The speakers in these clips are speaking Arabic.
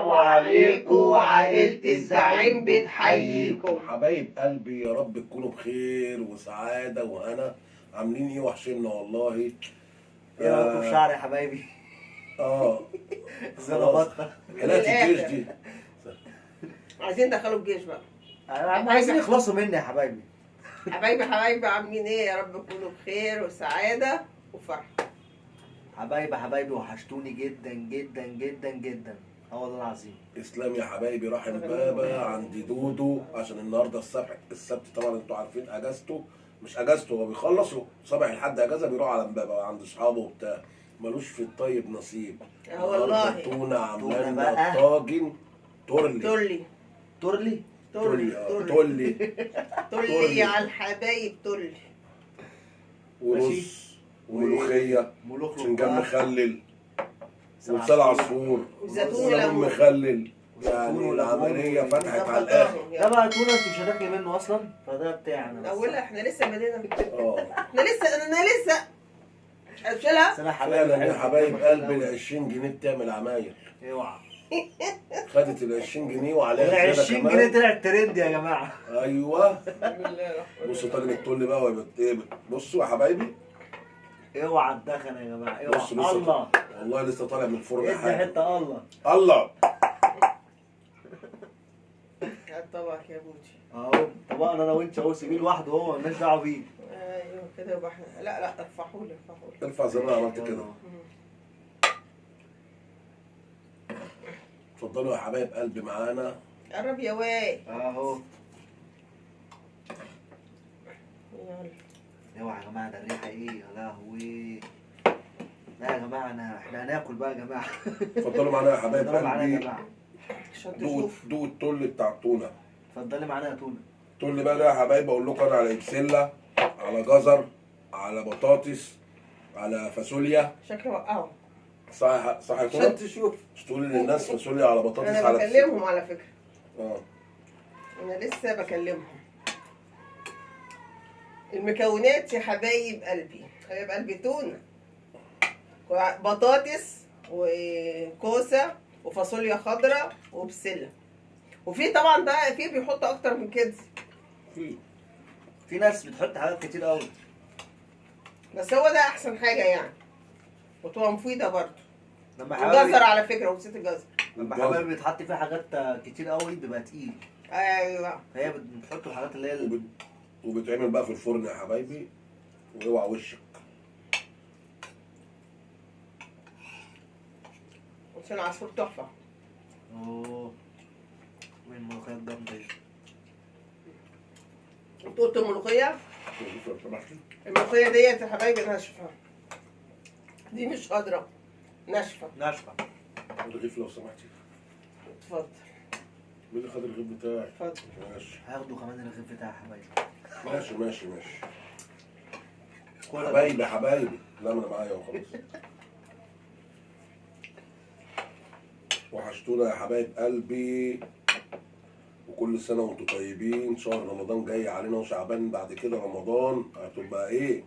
السلام عليكم، عائلة الزعيم بتحييكم. حبايب قلبي، يا رب تكونوا بخير وسعادة وهنا. عاملين ايه؟ وحشنا والله. ايه رايكم في شعري يا حبايبي؟ خلاص ظبطنا. حلقة الجيش دي. عايزين ندخلوا الجيش بقى. عايزين يخلصوا مني يا حبايبي. حبايبي عاملين ايه؟ يا رب تكونوا بخير وسعادة وفرح. حبايبي وحشتوني جدا جدا جدا جدا. والله العظيم. اسلام يا حبايبي. رحم بابا عند دودو عشان النهارده السبت طبعا انتوا عارفين اجازته. مش اجازته، هو بيخلص صباح الحد اجازه بيروح على امبابه عند اصحابه وبتاع. ملوش في الطيب نصيب. والله تونه عامله تونة لنا بقى. طاجن تورلي. تورلي تولي على الحبايب تولي. ورز وملوخيه وبتنجان مخلل ولسان عصفور وزيتون وليمون وليمون. مخلل. يعني العمليه فتحت على الاخر. ده بقى تونه انت مش هتاكلي منه اصلا، فده بتاعنا بس. اولها احنا لسه بدينا. اه انا لسه اشيلها. سلام فعلا يا حبايب قلبي، ال 20 جنيه بتعمل عمايل. اوعى. خدت ال 20 جنيه وعليها ال 20 جنيه طلعت ترند يا جماعه. ايوه. بصوا طاجن التول بقى بصوا يا حبايبي. اوعى تدخن يا جماعه، اوعى. بصوا لسه الله. والله لسه طالع من الفرن ادي حاجه. حته الله. الله. هات طبقك يا بوجي. اهو طبقنا انا وانت اهو، سيبيه لوحده هو، مالناش دعوه بيه. ايوه كده يبقى احنا. لا ارفعوا لي. ارفع زي ما انا عملت كده. اتفضلوا يا حبايب قلبي معانا. قرب يا واي. اهو. يلا. اوعى يا جماعه، ده الريحه ايه يا لهوي. لا يا جماعه احنا هناكل بقى يا جماعه. اتفضلوا معانا يا حبايب اتفضلوا معانا يا قلبي. جماعه. عشان دوق تشوف. التول بتاع التونه. اتفضلي معانا يا تونه. التول بقى ده يا حبايب اقول لكم انا على بسله، على جزر، على بطاطس، على فاصوليا. شكله وقعهم. صح يا تونه؟ عشان تشوف. مش تقولي للناس فاصوليا على بطاطس انا على بكلمهم على فكرة. اه انا لسه بكلمهم. المكونات يا حبايب قلبي تونة، بطاطس وكوسة وفاصوليا خضراء وبسلة. وفي طبعا بقى في بيحطوا اكتر من كده، في ناس بتحط حاجات كتير قوي، بس هو ده احسن حاجة يعني، وتبقى مفيدة برضه. لما وجزر على فكرة، ونسيت الجزر. لما حبايبي بيتحط فيه حاجات كتير قوي بيبقى تقيل. ايوه. فهي بتحط الحاجات اللي هي وبتعمل بقى في الفرن يا حبايبي، واوعى وشك. ولسان عصفور تحفة. اوه، وين الملوخية الجامدة دي؟ انت قلت الملوخية؟ الملوخية ديت يا حبايبي ناشفة، دي مش خضرا، ناشفة. الرغيف لو سمحتي. اتفضل. مين اللي خد الرغيف بتاعي؟ اتفضل. ماشي. هاخده كمان الرغيف بتاعي يا حبايبي. ماشي. حبايبي. حبايبي. لا ما انا معايا وخلاص. وحشتونا يا حبايب قلبي، وكل سنة وانتم طيبين. شهر رمضان جاي علينا وشعبان بعد كده رمضان هتبقى ايه؟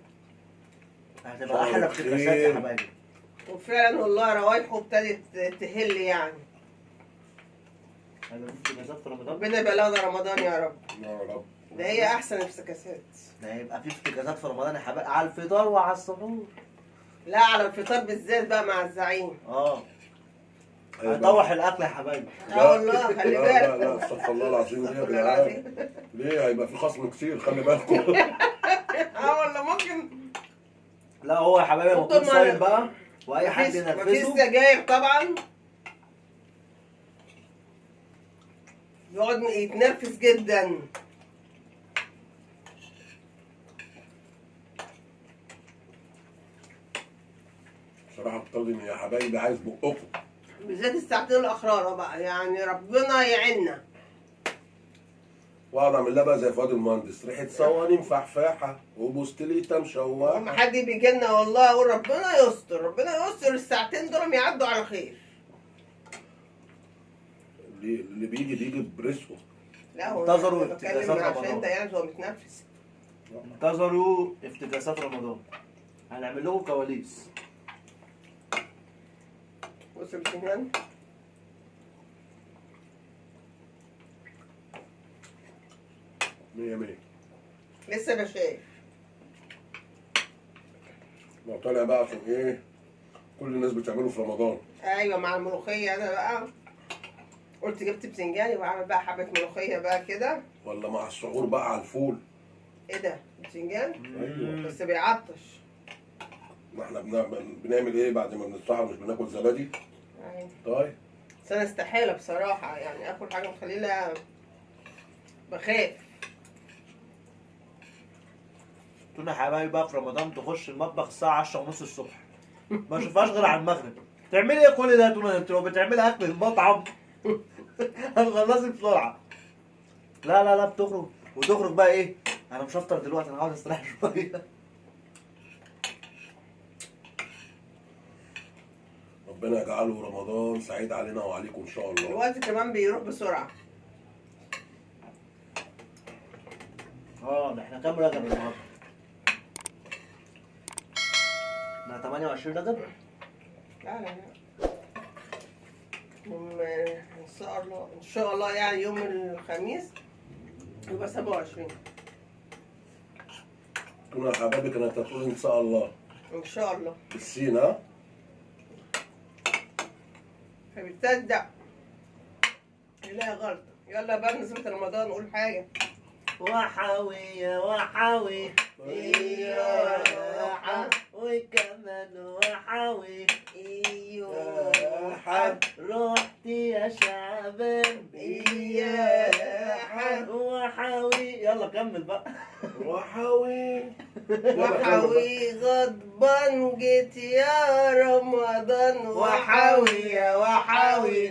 هتبقى احلى افتكاسات يا حبايبي. وفعلا والله روايحه ابتدت تهل يعني. هيبقى في افتكاسات في رمضان. ربنا يبلغنا رمضان يا رب. يا رب. ده هي احسن افتكاسات. ده هيبقى في افتكاسات في رمضان يا حبايبي، على الفطار وعلى السحور. لا على الفطار بالذات بقى مع الزعيم. هيطوح الاكل يا حبايبي. والله خلي بالك. لا استغفر الله العظيم. ليه يا جدعان؟ ليه؟ هيبقى في خصم كتير، خلي بالكم. والله ممكن. لا هو يا حبايبي المفروض صايم بقى، واي حد مفيش ينرفزه. سجاير طبعا، يقعد يتنرفز جدا. بصراحة الطاجن يا حبايبي عايز بقكم، بالذات الساعتين الاخرار بقى، يعني ربنا يعيننا. واقعد اعمل لها بقى زي فؤاد المهندس، ريحة صواني مفحفاحة وبوستليته مشوحة. لما حد بيجي لنا والله اقول ربنا يستر، ربنا يستر، الساعتين دول يعدوا على خير. اللي بيجي برزقه. لا هو انتظروا أنا بتكلم افتكاسات عشان رمضان. انت يعني هو متنفس. انتظروا افتكاسات رمضان، هنعمل لكم كواليس. بص البتنجان 100 100. لسه بشايف. ما طالع بقى عشان ايه؟ كل الناس بتعمله في رمضان. ايوه مع الملوخيه انا بقى قلت جبت بتنجان وبعمل بقى حبه ملوخيه بقى كده. ولا مع السحور بقى على الفول. ايه ده بتنجان؟ ايوه. بس بيعطش. ما احنا بنعمل ايه بعد ما بنتسحر؟ مش بناكل زبادي؟ ايوه. طيب. بس انا استحاله بصراحه يعني اكل حاجه مخليله بخاف. تونه حبايبي بقى في رمضان تخش المطبخ الساعه 10:30 الصبح، ما اشوفهاش غير على المغرب. تعملي ايه كل ده يا تونه؟ انت لو بتعملي اكل المطعم هتخلصي بسرعه. لا لا لا، بتخرج وتخرج بقى ايه؟ انا مش هفطر دلوقتي، انا عاوز استريح شويه. ربنا يجعله رمضان سعيد علينا وعليكم ان شاء الله. الوقت كمان بيروح بسرعه. ده احنا كام رجب النهارده؟ احنا 28 رجب؟ لا لا لا. ان شاء الله ان شاء الله يعني يوم الخميس يبقى 27 كنا حبايبي كانت هتقول ان شاء الله ان شاء الله. بالسين ها؟ فبتصدق لا غلطه. يلا بقى نزلت رمضان نقول حاجه. وحاوي يا وحاوي ايوه وكمان وحاوي ايوه رحت يا شعبان ايوه وحاوي. يلا كمل بقى. وحاوي. وحاوي غضبان جيت يا رمضان وحاوي يا وحاوي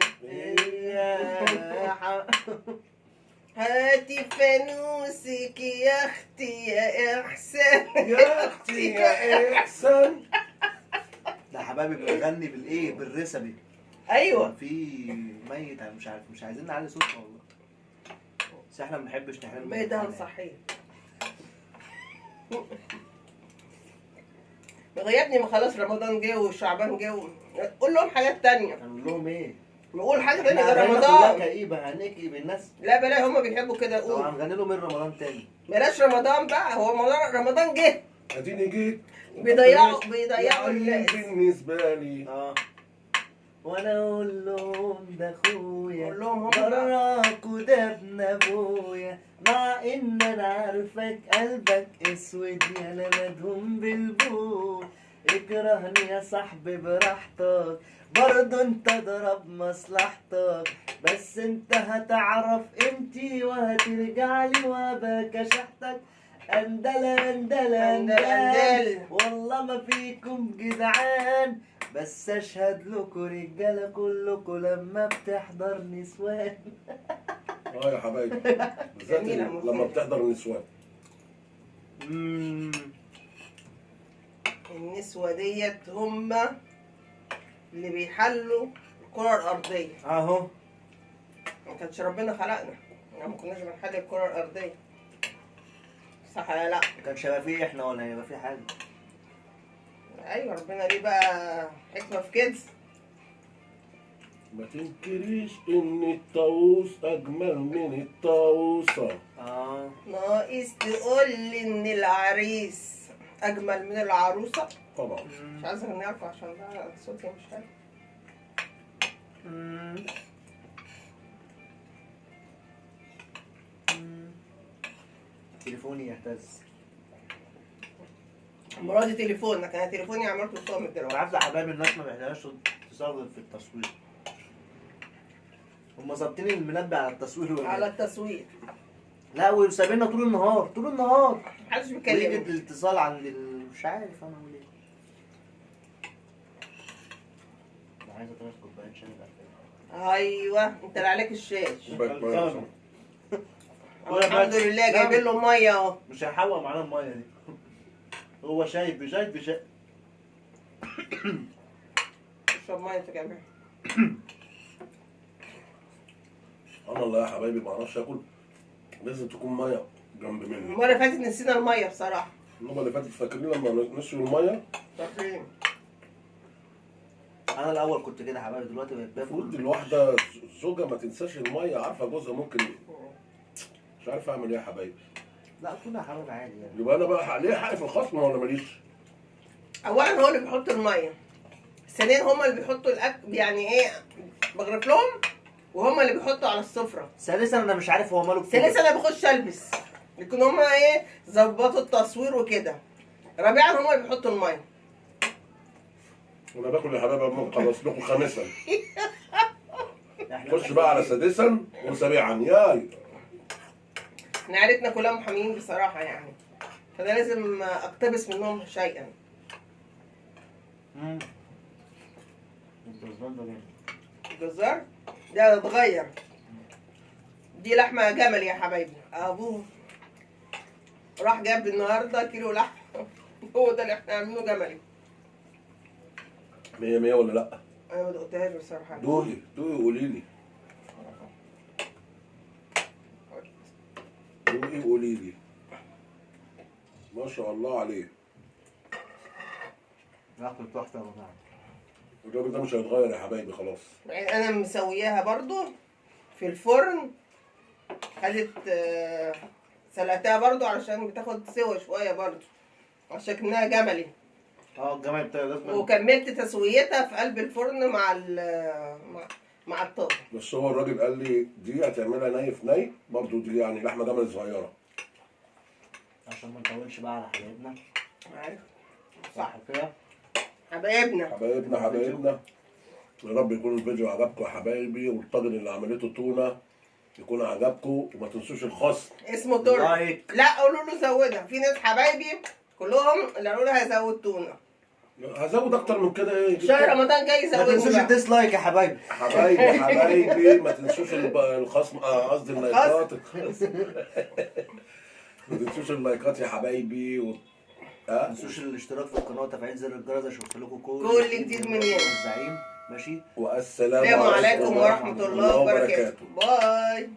هاتي فانوسك يا اختي يا احسان يا اختي يا احسن. ده حبايبي بيغني بالايه؟ بالرسبي. ايوه في ميت أنا مش عارف، مش عايزين نعلي صوتنا والله، بس احنا ما بنحبش نحرم ميدان صحيح. غيابني ما خلاص رمضان جه وشعبان جه قول لهم حاجات تانية. هنقول لهم ايه؟ نقول حاجة تانية احنا غير أغانينا كلها رمضان. كئيبة، هنكئب الناس. لا بلا هما بيحبوا كده طب قول. هنغني لهم من رمضان تاني. بلاش رمضان بقى هو رمضان جه اديني جيت. بيضيعوا العيد الناس. بالنسبه لي. وانا اقول لهم ده اخويا قول لهم هم بقى. براك وده ابن ابويا، مع ان انا عارفك قلبك اسود يا انا مدهون بالبو. اكرهني يا صاحبي براحتك، برضه انت ضرب مصلحتك، بس انت هتعرف قيمتي وهترجع لي وابقى كشحتك. اندلا اندلا اندل والله ما فيكم جدعان، بس اشهد لكم رجاله كلكم لما بتحضر نسوان. يا حبايبي بالذات جميلة لما بتحضر النسوان. النسوة ديت هما اللي بيحلوا الكرة الأرضية. اهو ما كانش ربنا خلقنا يعني ما كناش بنحل الكرة الأرضية. صح ولا لا؟ ما كانش هيبقى فيه احنا ولا هيبقى فيه حاجه. أيوة ربنا ليه بقى حكمة في كده. ما تنكريش ان الطاووس اجمل من الطاووسه. ناقص تقول لي إن العريس أجمل من العروسة. طبعا. مش عايزة أغني لكم عشان بقى صوتي مش حلو. تليفوني يهتز. مرادي تليفونك أنا تليفوني عملته صامت دلوقتي. عارف يا حبايبي الناس ما بيحتاجش تصرف في التصوير. هم ظابطين المنبه على التصوير ولا على إيه؟ التصوير. لا وسايبيننا طول النهار طول النهار. محدش ويجي بيكلمني. الاتصال عند مش عارف انا اقول ايه. انا عايز 3 كوبايات شاي بقى. ايوه انت اللي عليك الشاش. خلصانة. الحمد لله جايبين له ميه اهو. مش هيحوق معانا الميه دي. هو شايف بشايف. اشرب ميه انت جايبها. انا والله يا حبايبي ما اعرفش اكل، لازم تكون ميه جنب مني. المره اللي فاتت نسينا الميه بصراحه. المره اللي فاتت فاكرين لما نسيوا الميه؟ فاكرين. انا الاول كنت كده يا حبايبي، دلوقتي بقيت المفروض باكل. الواحده زوجها ما تنساش الميه، عارفه جوزها ممكن مش عارف اعمل ايه يا حبايبي. لا كلها حرام عادي يعني. يبقى انا بقى ليه حق في الخصم ولا ماليش؟ اولا هو اللي بيحط الميه، ثانيا هما اللي بيحطوا الاكل، يعني ايه، بغرف لهم وهما اللي بيحطوا على السفره. ثالثا انا مش عارف هو ماله كده. ثالثا انا بخش البس، لكن هما ايه ظبطوا التصوير وكده. رابعا هما اللي بيحطوا الميه. وانا باكل يا حبايبي قبل ما اخلص لكم خامسا. احنا خش بقى على سادسا وسابعا ياي. احنا عيلتنا كلها محاميين بصراحه يعني، فده لازم اقتبس منهم شيئا. الجزران ده جامد. الجزار ده اتغير، دي لحمه جمل يا حبايبي. ابوه راح جاب النهارده كيلو لحمه هو ده اللي احنا عاملينه جملي. 100 100 ولا لا؟ انا ما دقتهاش بصراحه. دوقي دوقي قولي لي. دوقي قولي لي. ما شاء الله عليه. ناكل تحفه يا جماعه. الراجل ده مش هيتغير يا حبايبي خلاص. يعني انا مسوياها برضو في الفرن، خدت سلقتها برضو علشان بتاخد سوا شويه برضو عشان انها جملي. الجمل بتاعي لازم. وكملت تسويتها في قلب الفرن مع الطاجن. بس هو الراجل قال لي دي هتعملها ني في ني برضه، دي يعني لحمه جمل صغيره. عشان ما نطولش بقى على حبايبنا. عارف صح كده؟ حبايبنا. حبايبنا يا رب يكون الفيديو عجبكم يا حبايبي، والطاجن اللي عملته تونه يكون عجبكم، وما تنسوش الخاص. اسمه تورت. لايك. لا قولوا له زودها، في ناس حبايبي كلهم اللي قالوا لها هزود تونه. هزود اكتر من كده ايه؟ شهر رمضان جاي ما زودوا تنسوش بقى. الديسلايك يا حبايبي. حبايبي ما تنسوش الخصم، قصدي اللايكات. ما تنسوش اللايكات يا حبايبي ما تنسوش الاشتراك في القناه وتفعيل زر الجرس عشان يوصلكم كل جديد مننا. الزعيم ماشي. والسلام السلام عليكم ورحمه الله وبركاته. باي.